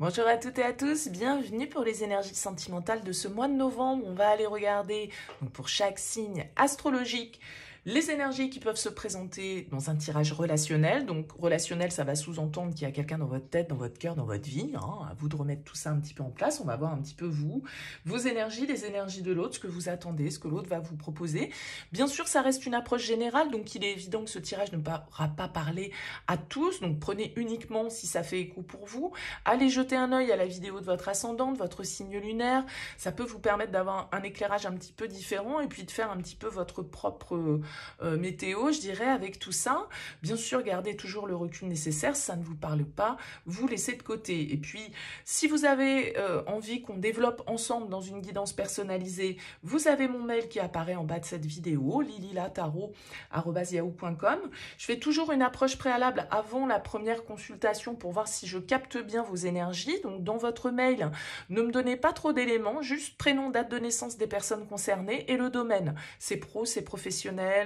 Bonjour à toutes et à tous, bienvenue pour les énergies sentimentales de ce mois de novembre. On va aller regarder donc, pour chaque signe astrologique les énergies qui peuvent se présenter dans un tirage relationnel. Donc relationnel, ça va sous-entendre qu'il y a quelqu'un dans votre tête, dans votre cœur, dans votre vie. À vous de remettre tout ça un petit peu en place. On va voir un petit peu vous, vos énergies, les énergies de l'autre, ce que vous attendez, ce que l'autre va vous proposer. Bien sûr, ça reste une approche générale, donc il est évident que ce tirage ne pourra pas parler à tous. Donc prenez uniquement si ça fait écho pour vous. Allez jeter un œil à la vidéo de votre ascendant, de votre signe lunaire. Ça peut vous permettre d'avoir un éclairage un petit peu différent et puis de faire un petit peu votre propre météo, je dirais, avec tout ça. Bien sûr, gardez toujours le recul nécessaire. Si ça ne vous parle pas, vous laissez de côté. Et puis, si vous avez envie qu'on développe ensemble dans une guidance personnalisée, vous avez mon mail qui apparaît en bas de cette vidéo, lililatarot@yahoo.com. Je fais toujours une approche préalable avant la première consultation pour voir si je capte bien vos énergies. Donc, dans votre mail, ne me donnez pas trop d'éléments, juste prénom, date de naissance des personnes concernées et le domaine. C'est pro, c'est professionnel,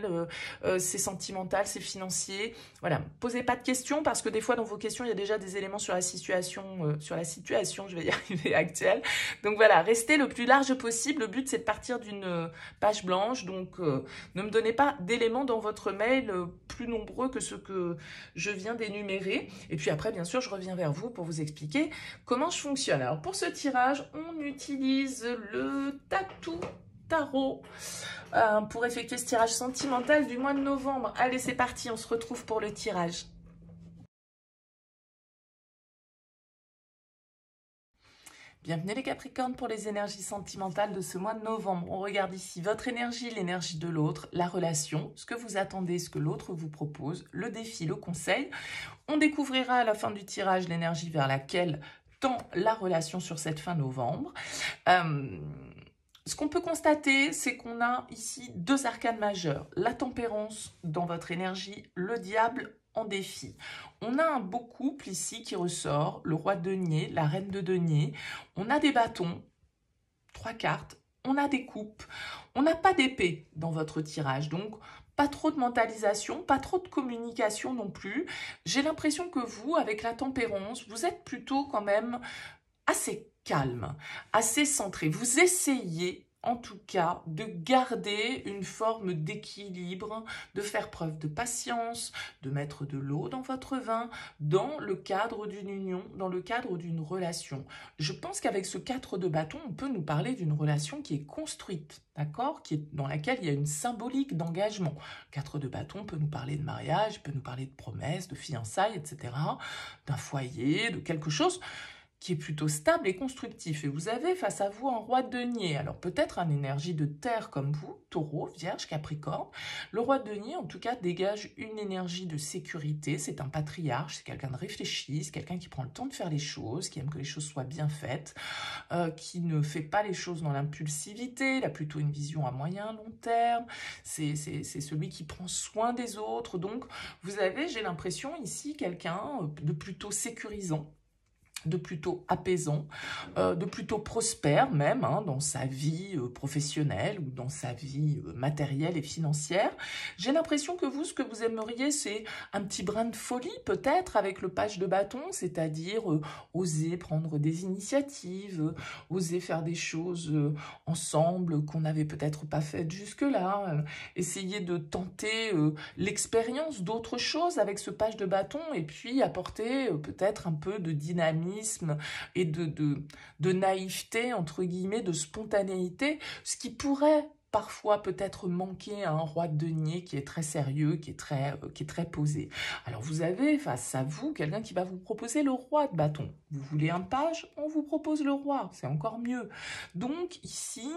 c'est sentimental, c'est financier. Voilà, posez pas de questions parce que des fois dans vos questions, il y a déjà des éléments sur la situation, je vais y arriver, actuelle. Donc voilà, restez le plus large possible. Le but, c'est de partir d'une page blanche. Donc, ne me donnez pas d'éléments dans votre mail plus nombreux que ceux que je viens d'énumérer. Et puis après, bien sûr, je reviens vers vous pour vous expliquer comment je fonctionne. Alors, pour ce tirage, on utilise le Tatou Tarot pour effectuer ce tirage sentimental du mois de novembre. Allez, c'est parti, on se retrouve pour le tirage. Bienvenue les Capricornes pour les énergies sentimentales de ce mois de novembre. On regarde ici votre énergie, l'énergie de l'autre, la relation, ce que vous attendez, ce que l'autre vous propose, le défi, le conseil. On découvrira à la fin du tirage l'énergie vers laquelle tend la relation sur cette fin novembre. Ce qu'on peut constater, c'est qu'on a ici deux arcanes majeurs. La tempérance dans votre énergie, le diable en défi. On a un beau couple ici qui ressort, le roi de denier, la reine de denier. On a des bâtons, 3 cartes. On a des coupes. On n'a pas d'épée dans votre tirage, donc pas trop de mentalisation, pas trop de communication non plus. J'ai l'impression que vous, avec la tempérance, vous êtes plutôt quand même assez calme, assez centré. Vous essayez en tout cas de garder une forme d'équilibre, de faire preuve de patience, de mettre de l'eau dans votre vin, dans le cadre d'une union, dans le cadre d'une relation. Je pense qu'avec ce 4 de bâton, on peut nous parler d'une relation qui est construite, d'accord, dans laquelle il y a une symbolique d'engagement. 4 de bâton peut nous parler de mariage, peut nous parler de promesses, de fiançailles, etc., d'un foyer, de quelque chose qui est plutôt stable et constructif. Et vous avez face à vous un roi de denier. Alors peut-être une énergie de terre comme vous, taureau, vierge, capricorne. Le roi de denier, en tout cas, dégage une énergie de sécurité. C'est un patriarche, c'est quelqu'un de réfléchi, c'est quelqu'un qui prend le temps de faire les choses, qui aime que les choses soient bien faites, qui ne fait pas les choses dans l'impulsivité, il a plutôt une vision à moyen, long terme. C'est celui qui prend soin des autres. Donc, vous avez, j'ai l'impression, ici, quelqu'un de plutôt sécurisant, de plutôt apaisant, de plutôt prospère même dans sa vie professionnelle ou dans sa vie matérielle et financière. J'ai l'impression que vous, ce que vous aimeriez, c'est un petit brin de folie peut-être avec le page de bâton, c'est-à-dire oser prendre des initiatives, oser faire des choses ensemble qu'on n'avait peut-être pas faites jusque-là, essayer de tenter l'expérience d'autres choses avec ce page de bâton et puis apporter peut-être un peu de dynamisme et de naïveté, entre guillemets, de spontanéité, ce qui pourrait parfois peut-être manquer à un roi de denier qui est très sérieux, qui est très posé. Alors vous avez face à vous quelqu'un qui va vous proposer le roi de bâton. Vous voulez un page, on vous propose le roi, c'est encore mieux. Donc ici,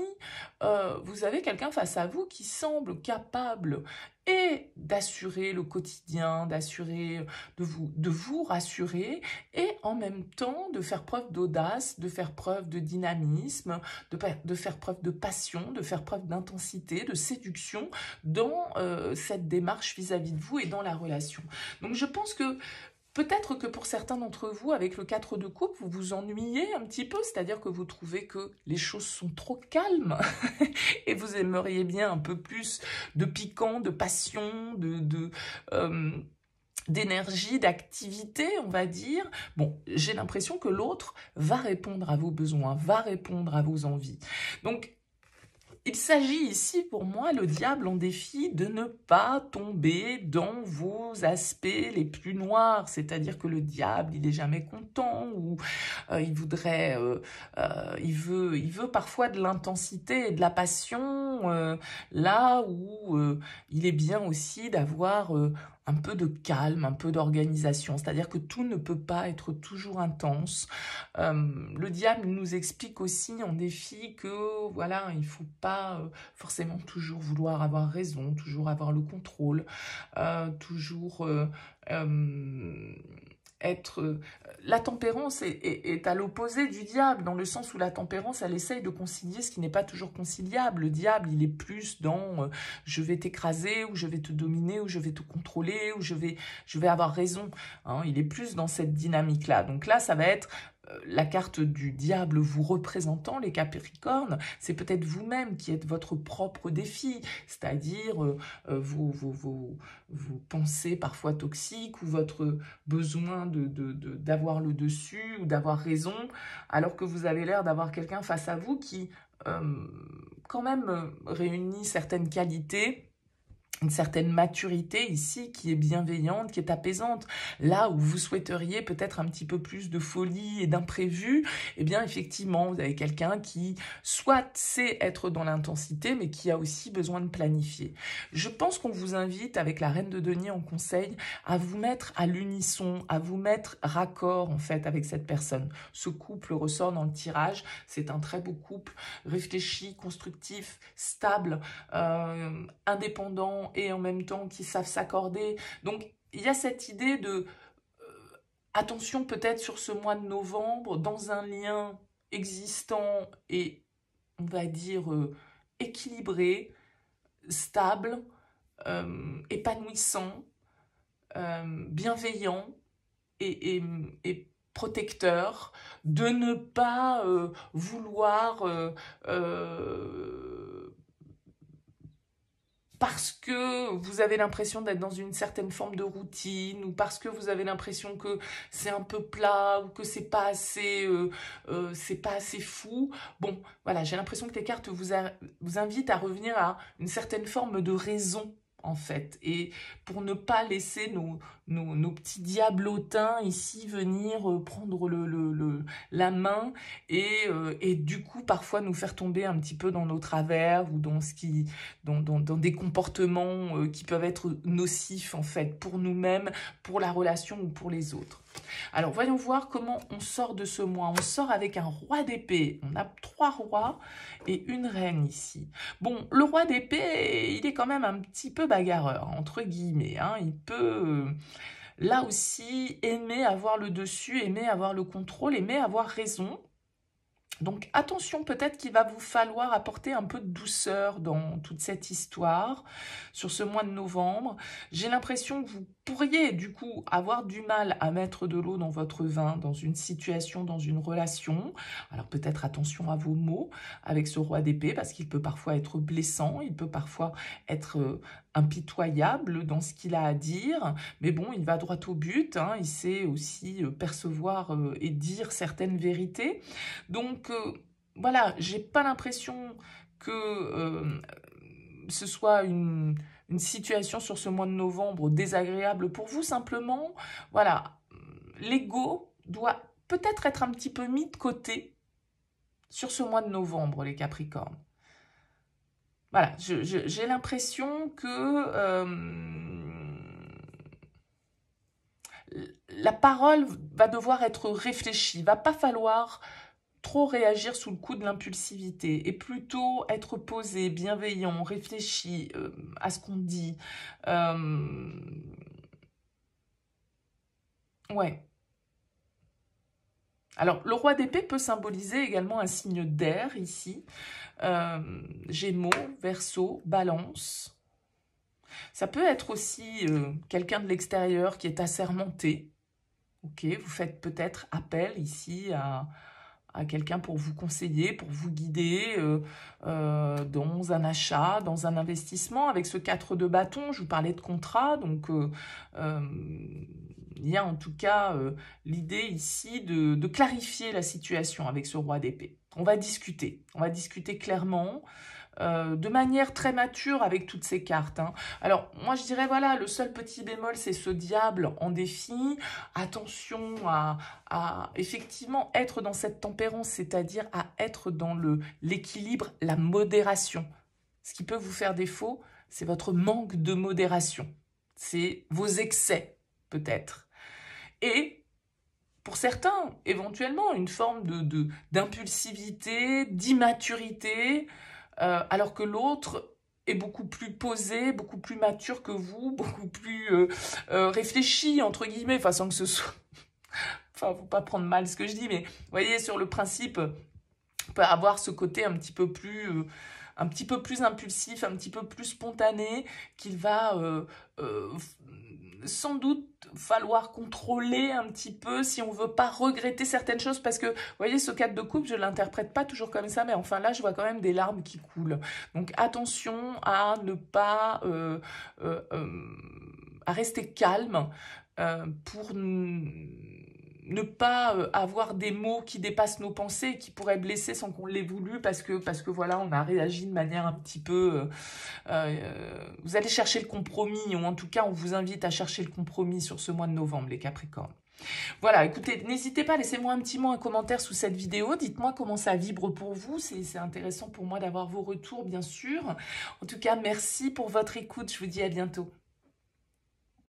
vous avez quelqu'un face à vous qui semble capable et d'assurer le quotidien, de vous rassurer, et en même temps de faire preuve d'audace, de faire preuve de dynamisme, de faire preuve de passion, de faire preuve d'intensité, de séduction dans cette démarche vis-à-vis de vous et dans la relation. Donc je pense que peut-être que pour certains d'entre vous, avec le 4 de coupe, vous vous ennuyez un petit peu, c'est-à-dire que vous trouvez que les choses sont trop calmes et vous aimeriez bien un peu plus de piquant, de passion, d'énergie, d'activité, on va dire. Bon, j'ai l'impression que l'autre va répondre à vos besoins, va répondre à vos envies. Donc, il s'agit ici, pour moi, le diable en défi, de ne pas tomber dans vos aspects les plus noirs. C'est-à-dire que le diable, il est jamais content, ou il voudrait, il veut parfois de l'intensité et de la passion, là où il est bien aussi d'avoir un peu de calme, un peu d'organisation. C'est-à-dire que tout ne peut pas être toujours intense. Le diable nous explique aussi en défi que voilà, il ne faut pas forcément toujours vouloir avoir raison, toujours avoir le contrôle, toujours être... La tempérance est à l'opposé du diable, dans le sens où la tempérance, elle essaye de concilier ce qui n'est pas toujours conciliable. Le diable, il est plus dans je vais t'écraser, ou je vais te dominer, ou je vais te contrôler, ou je vais avoir raison. Hein, il est plus dans cette dynamique-là. Donc là, ça va être la carte du diable vous représentant, les Capricornes, c'est peut-être vous-même qui êtes votre propre défi, c'est-à-dire vos pensées parfois toxiques, ou votre besoin d'avoir le dessus ou d'avoir raison, alors que vous avez l'air d'avoir quelqu'un face à vous qui quand même réunit certaines qualités, une certaine maturité ici qui est bienveillante, qui est apaisante. Là où vous souhaiteriez peut-être un petit peu plus de folie et d'imprévu, eh bien effectivement, vous avez quelqu'un qui soit sait être dans l'intensité, mais qui a aussi besoin de planifier. Je pense qu'on vous invite, avec la Reine de Denier en conseil, à vous mettre à l'unisson, à vous mettre raccord en fait avec cette personne. Ce couple ressort dans le tirage, c'est un très beau couple, réfléchi, constructif, stable, indépendant, et en même temps qui savent s'accorder. Donc, il y a cette idée de attention peut-être sur ce mois de novembre, dans un lien existant et, on va dire, équilibré, stable, épanouissant, bienveillant et protecteur, de ne pas vouloir parce que vous avez l'impression d'être dans une certaine forme de routine, ou parce que vous avez l'impression que c'est un peu plat, ou que c'est pas assez fou. Bon, voilà, j'ai l'impression que les cartes vous invitent à revenir à une certaine forme de raison, en fait, et pour ne pas laisser nos petits diablotins ici venir prendre la main et du coup parfois nous faire tomber un petit peu dans nos travers, ou dans des comportements qui peuvent être nocifs en fait pour nous-mêmes, pour la relation ou pour les autres. Alors voyons voir comment on sort de ce mois. On sort avec un roi d'épée. On a 3 rois et une reine ici. Bon, le roi d'épée, il est quand même un petit peu bagarreur, entre guillemets. Hein. Il peut, là aussi, aimer avoir le dessus, aimer avoir le contrôle, aimer avoir raison. Donc attention, peut-être qu'il va vous falloir apporter un peu de douceur dans toute cette histoire, sur ce mois de novembre. J'ai l'impression que vous pourriez du coup avoir du mal à mettre de l'eau dans votre vin, dans une situation, dans une relation. Alors peut-être attention à vos mots avec ce roi d'épée, parce qu'il peut parfois être blessant, il peut parfois être impitoyable dans ce qu'il a à dire, mais bon, il va droit au but, hein, il sait aussi percevoir et dire certaines vérités. Donc, voilà, j'ai pas l'impression que ce soit une situation sur ce mois de novembre désagréable pour vous. Simplement, voilà, l'ego doit peut-être être un petit peu mis de côté sur ce mois de novembre, les Capricornes. Voilà, j'ai l'impression que la parole va devoir être réfléchie, va pas falloir trop réagir sous le coup de l'impulsivité, et plutôt être posé, bienveillant, réfléchi à ce qu'on dit. Ouais. Alors, le roi d'épée peut symboliser également un signe d'air ici. Gémeaux, Verseau, Balance. Ça peut être aussi quelqu'un de l'extérieur qui est assermenté. Ok, vous faites peut-être appel ici à à quelqu'un pour vous conseiller, pour vous guider dans un achat, dans un investissement. Avec ce 4 de bâton, je vous parlais de contrat, donc il y a en tout cas l'idée ici de clarifier la situation avec ce roi d'épée. On va discuter clairement, de manière très mature avec toutes ces cartes. Hein. Alors, moi, je dirais, voilà, le seul petit bémol, c'est ce diable en défi. Attention à effectivement être dans cette tempérance, c'est-à-dire à être dans l'équilibre, la modération. Ce qui peut vous faire défaut, c'est votre manque de modération. C'est vos excès, peut-être. Et pour certains, éventuellement, une forme d'impulsivité, d'immaturité, alors que l'autre est beaucoup plus posé, beaucoup plus mature que vous, beaucoup plus réfléchi, entre guillemets, enfin sans que ce soit... Enfin, faut pas prendre mal ce que je dis, mais vous voyez, sur le principe, on peut avoir ce côté un petit peu plus impulsif, un petit peu plus spontané, qu'il va sans doute falloir contrôler un petit peu si on veut pas regretter certaines choses, parce que, vous voyez, ce 4 de coupe, je l'interprète pas toujours comme ça, mais enfin là, je vois quand même des larmes qui coulent. Donc, attention à ne pas... à rester calme pour ne pas avoir des mots qui dépassent nos pensées, qui pourraient blesser sans qu'on l'ait voulu, parce que voilà, on a réagi de manière un petit peu... vous allez chercher le compromis, ou en tout cas, on vous invite à chercher le compromis sur ce mois de novembre, les Capricornes. Voilà, écoutez, n'hésitez pas, laissez-moi un petit mot, un commentaire sous cette vidéo. Dites-moi comment ça vibre pour vous. C'est intéressant pour moi d'avoir vos retours, bien sûr. En tout cas, merci pour votre écoute. Je vous dis à bientôt.